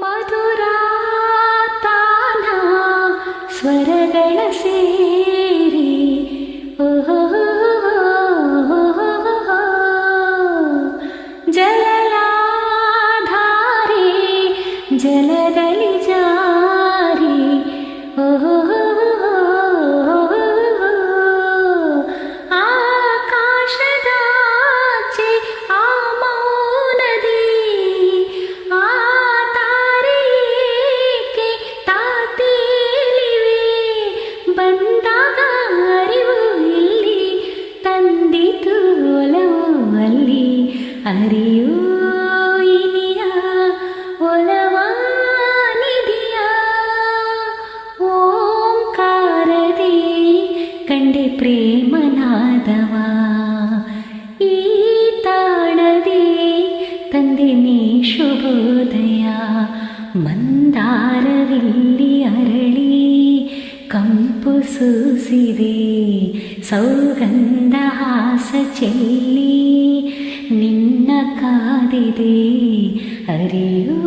ಮಧುರಾತಾನ ಸ್ವರಗಳ ಸೇರಿ ಜಲಲಾಧಾರೆ ಜಲದಲ್ಲಿ ಜಾರಿ ಆಕಾಶದಾಚೆ ಆ ಮೌನದಿ ಆ ತಾರೇಕೆ ತಾತೇಲಿವೆ ಬಂದಾಗ ಅರಿವು ಇಲ್ಲಿ ತಂದಿತು ಒಲವು ಅಲ್ಲಿ ಅರಿಯೋ ಇನಿಯ ಒಲವಾನಿದಿಯ ಓಂಕಾರದಿ ಕಂಡೆ ಪ್ರೇಮನಾದವ ಈ ತಾಳದಿ ತಂದೆ ನೀ ಶುಭೋದಯ ಮಂದಾರವಿಲ್ಲಿ ಅರಳಿ ಕಂಪು ಸೂಸಿದೆ ಸೌಗಂಧ ಹಾಸ ಚೆಲ್ಲಿ ನಿನ್ನ ಕಾದಿದೆ ಅರಿಯೋ